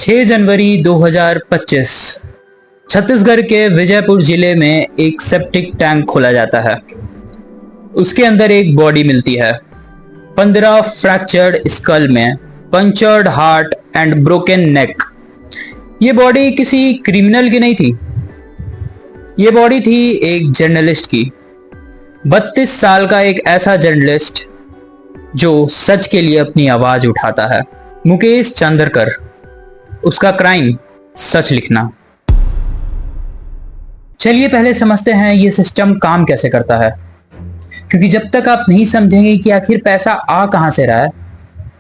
6 जनवरी 2025 छत्तीसगढ़ के विजयपुर जिले में एक सेप्टिक टैंक खोला जाता है। उसके अंदर एक बॉडी मिलती है। 15 फ्रैक्चर्ड स्कल में, पंचर्ड हार्ट एंड ब्रोकन नेक। ये बॉडी किसी क्रिमिनल की नहीं थी, ये बॉडी थी एक जर्नलिस्ट की। 32 साल का एक ऐसा जर्नलिस्ट जो सच के लिए अपनी आवाज उठाता है। मुकेश चंद्रकर। उसका क्राइम, सच लिखना। चलिए पहले समझते हैं ये सिस्टम काम कैसे करता है, क्योंकि जब तक आप नहीं समझेंगे कि आखिर पैसा आ कहां से रहा है,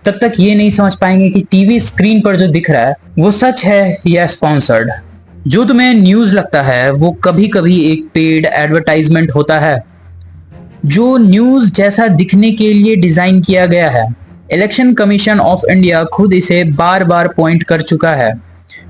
तब तक ये नहीं समझ पाएंगे कि टीवी स्क्रीन पर जो दिख रहा है वो सच है या स्पॉन्सर्ड। जो तुम्हें न्यूज लगता है वो कभी कभी एक पेड एडवर्टाइजमेंट होता है, जो न्यूज जैसा दिखने के लिए डिजाइन किया गया है। इलेक्शन कमीशन ऑफ इंडिया खुद इसे बार बार पॉइंट कर चुका है,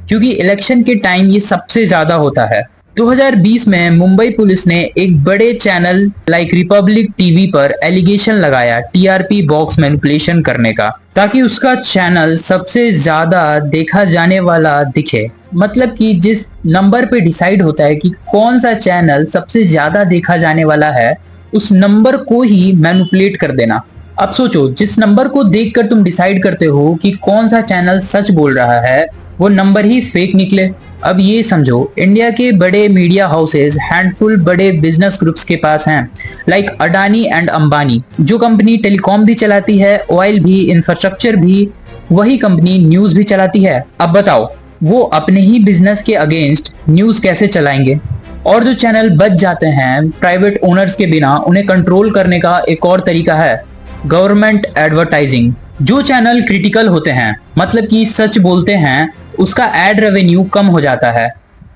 क्योंकि इलेक्शन के टाइम ये सबसे ज्यादा होता है। 2020 में मुंबई पुलिस ने एक बड़े चैनल लाइक रिपब्लिक टीवी पर एलिगेशन लगाया टीआरपी बॉक्स मैनिपुलेशन करने का, ताकि उसका चैनल सबसे ज्यादा देखा जाने वाला दिखे। मतलब कि जिस नंबर पे डिसाइड होता है कि कौन सा चैनल सबसे ज्यादा देखा जाने वाला है, उस नंबर को ही मैनिपुलेट कर देना। अब सोचो, जिस नंबर को देखकर तुम डिसाइड करते हो कि कौन सा चैनल सच बोल रहा है, वो नंबर ही फेक निकले। अब ये समझो, इंडिया के बड़े मीडिया हाउसेज हैंडफुल बड़े बिजनेस ग्रुप्स के पास हैं, लाइक अडानी एंड अंबानी, जो कंपनी टेलीकॉम भी चलाती है, ऑयल भी, इंफ्रास्ट्रक्चर भी। वही कंपनी न्यूज भी चलाती है। अब बताओ, वो अपने ही बिजनेस के अगेंस्ट न्यूज कैसे चलाएंगे? और जो चैनल बच जाते हैं प्राइवेट ओनर्स के बिना, उन्हें कंट्रोल करने का एक और तरीका है, गवर्नमेंट एडवर्टाइजिंग। जो चैनल क्रिटिकल होते हैं, मतलब कि सच बोलते हैं, उसका एड रेवेन्यू कम हो जाता है।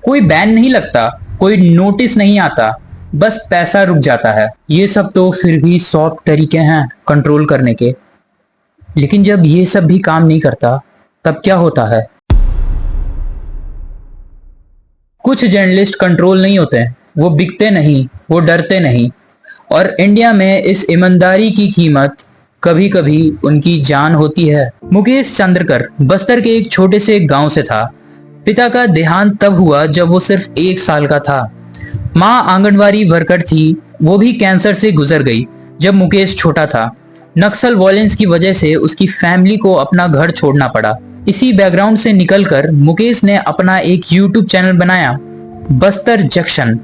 कोई बैन नहीं लगता, कोई नोटिस नहीं आता, बस पैसा रुक जाता है। ये सब तो फिर भी सॉफ्ट तरीके हैं कंट्रोल करने के, लेकिन जब ये सब भी काम नहीं करता, तब क्या होता है? कुछ जर्नलिस्ट कंट्रोल नहीं होते, वो बिकते नहीं, वो डरते नहीं, और इंडिया में इस ईमानदारी की कीमत कभी कभी उनकी जान होती है। मुकेश चंद्रकर बस्तर के एक छोटे से गांव से था। पिता का देहांत तब हुआ जब वो सिर्फ 1 साल का था। माँ आंगनवाड़ी वर्कर थी, वो भी कैंसर से गुजर गई जब मुकेश छोटा था। नक्सल वायलेंस की वजह से उसकी फैमिली को अपना घर छोड़ना पड़ा। इसी बैकग्राउंड से निकलकर मुकेश ने अपना एक यूट्यूब चैनल बनाया, बस्तर जंक्शन,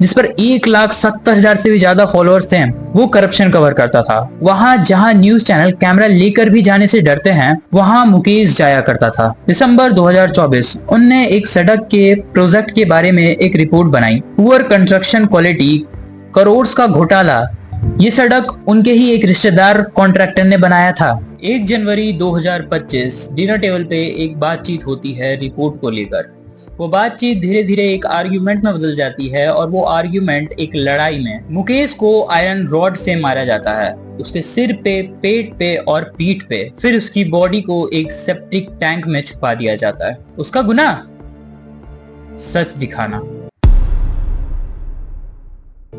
जिस पर 1,70,000 से भी ज्यादा फॉलोअर्स थे। वो करप्शन कवर करता था। वहां जहां न्यूज चैनल कैमरा लेकर भी जाने से डरते हैं, वहां मुकेश जाया करता था। दिसंबर 2024 उनने एक सड़क के प्रोजेक्ट के बारे में एक रिपोर्ट बनाई, पुअर कंस्ट्रक्शन क्वालिटी, करोड़ का घोटाला। ये सड़क उनके ही एक रिश्तेदार कॉन्ट्रैक्टर ने बनाया था। 1 जनवरी 2025 डिनर टेबल पे एक बातचीत होती है रिपोर्ट को लेकर। वो बातचीत धीरे धीरे एक आर्ग्यूमेंट में बदल जाती है, और वो आर्ग्यूमेंट एक लड़ाई में। मुकेश को आयरन रॉड से मारा जाता है, उसके सिर पे, पेट पे और पीठ पे। फिर उसकी बॉडी को एक सेप्टिक टैंक में छुपा दिया जाता है। उसका गुनाह, सच दिखाना।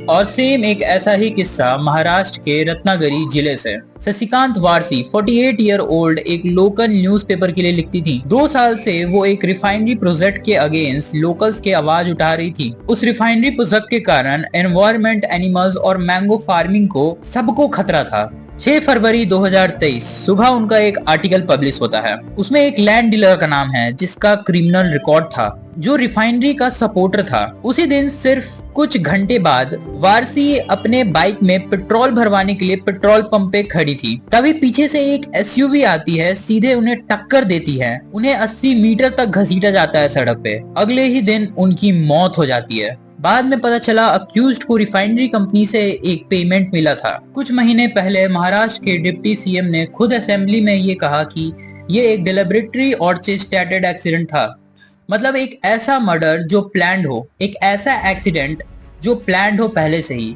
और सेम एक ऐसा ही किस्सा महाराष्ट्र के रत्नागिरी जिले से। शशिकांत वारसी 48 ईयर ओल्ड एक लोकल न्यूज़पेपर के लिए लिखती थी। 2 साल से वो एक रिफाइनरी प्रोजेक्ट के अगेंस्ट लोकल्स की आवाज उठा रही थी। उस रिफाइनरी प्रोजेक्ट के कारण एनवायरमेंट, एनिमल्स और मैंगो फार्मिंग को सबको खतरा था। 6 फरवरी 2023 सुबह उनका एक आर्टिकल पब्लिश होता है। उसमें एक लैंड डीलर का नाम है जिसका क्रिमिनल रिकॉर्ड था, जो रिफाइनरी का सपोर्टर था। उसी दिन सिर्फ कुछ घंटे बाद वारसी अपने बाइक में पेट्रोल भरवाने के लिए पेट्रोल पंप पे खड़ी थी। तभी पीछे से एक एसयूवी आती है, सीधे उन्हें टक्कर देती है। उन्हें 80 मीटर तक घसीटा जाता है सड़क पे। अगले ही दिन उनकी मौत हो जाती है। बाद में पता चला अक्यूज्ड को रिफाइनरी कंपनी से एक पेमेंट मिला था। कुछ महीने पहले महाराष्ट्र के डिप्टी सीएम ने खुद असेंबली में ये कहा कि ये एक डिलिबरेटरी ऑर्केस्ट्रेटेड एक्सीडेंट था। मतलब एक ऐसा मर्डर जो प्लान्ड हो, एक ऐसा एक्सीडेंट जो प्लान्ड हो पहले से ही,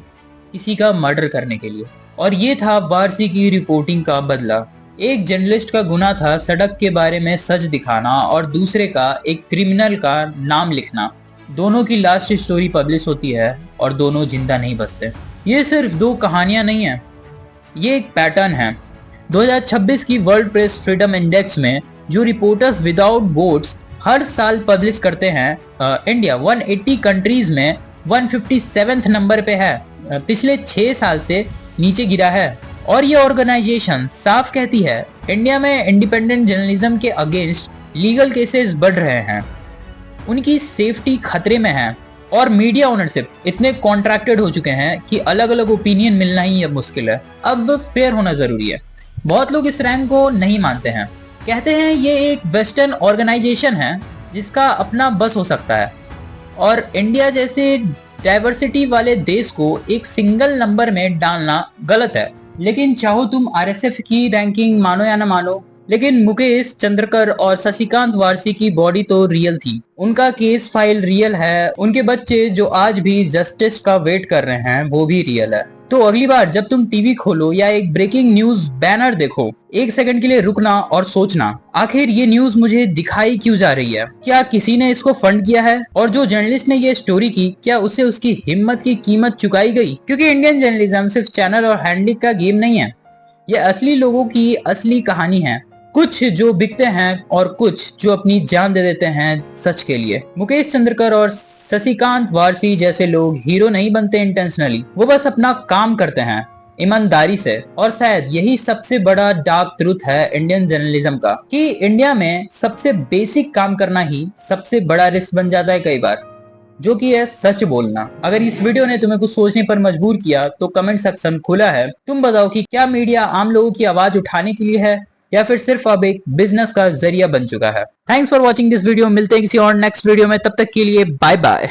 किसी का मर्डर करने के लिए। और ये था वारसी की रिपोर्टिंग का बदला। एक जर्नलिस्ट का गुनाह था सड़क के बारे में सच दिखाना, और दूसरे का एक क्रिमिनल का नाम लिखना। दोनों की लास्ट स्टोरी पब्लिश होती है और दोनों जिंदा नहीं बचते। ये सिर्फ 2 कहानियां नहीं है, ये एक पैटर्न है। 2026 की वर्ल्ड प्रेस फ्रीडम इंडेक्स में जो रिपोर्टर्स विदाउट वोट्स हर साल पब्लिश करते हैं, इंडिया 180 कंट्रीज में 157th नंबर पे है। पिछले 6 साल से नीचे गिरा है। और ये ऑर्गेनाइजेशन साफ कहती है इंडिया में इंडिपेंडेंट जर्नलिज्म के अगेंस्ट लीगल केसेस बढ़ रहे हैं, उनकी सेफ्टी खतरे में है और मीडिया ओनरशिप इतने कॉन्ट्रैक्टेड हो चुके हैं कि अलग अलग ओपिनियन मिलना ही अब मुश्किल है। अब फेयर होना जरूरी है। बहुत लोग इस रैंक को नहीं मानते हैं, कहते हैं ये एक वेस्टर्न ऑर्गेनाइजेशन है जिसका अपना बस हो सकता है और इंडिया जैसे डाइवर्सिटी वाले देश को एक सिंगल नंबर में डालना गलत है। लेकिन चाहो तुम आरएसएफ की रैंकिंग मानो या ना मानो, लेकिन मुकेश चंद्रकर और शशिकांत वारसी की बॉडी तो रियल थी, उनका केस फाइल रियल है, उनके बच्चे जो आज भी जस्टिस का वेट कर रहे हैं वो भी रियल है। तो अगली बार जब तुम टीवी खोलो या एक ब्रेकिंग न्यूज बैनर देखो, 1 सेकंड के लिए रुकना और सोचना, आखिर ये न्यूज मुझे दिखाई क्यों जा रही है? क्या किसी ने इसको फंड किया है? और जो जर्नलिस्ट ने ये स्टोरी की, क्या उसे उसकी हिम्मत की कीमत चुकाई गई? क्योंकि इंडियन जर्नलिज्म सिर्फ चैनल और हैंडलिंग का गेम नहीं है, ये असली लोगों की असली कहानी है। कुछ जो बिकते हैं और कुछ जो अपनी जान दे देते हैं सच के लिए। मुकेश चंद्रकर और शशिकांत वारसी जैसे लोग हीरो नहीं बनते इंटेंशनली, वो बस अपना काम करते हैं ईमानदारी से। और शायद यही सबसे बड़ा डार्क ट्रूथ है इंडियन जर्नलिज्म का, कि इंडिया में सबसे बेसिक काम करना ही सबसे बड़ा रिस्क बन जाता है कई बार, जो कि है सच बोलना। अगर इस वीडियो ने तुम्हें कुछ सोचने पर मजबूर किया तो कमेंट सेक्शन खुला है। तुम बताओ कि क्या मीडिया आम लोगों की आवाज उठाने के लिए है या फिर सिर्फ अब एक बिजनेस का जरिया बन चुका है? Thanks for watching this video. मिलते हैं किसी और नेक्स्ट वीडियो में, तब तक के लिए बाय बाय।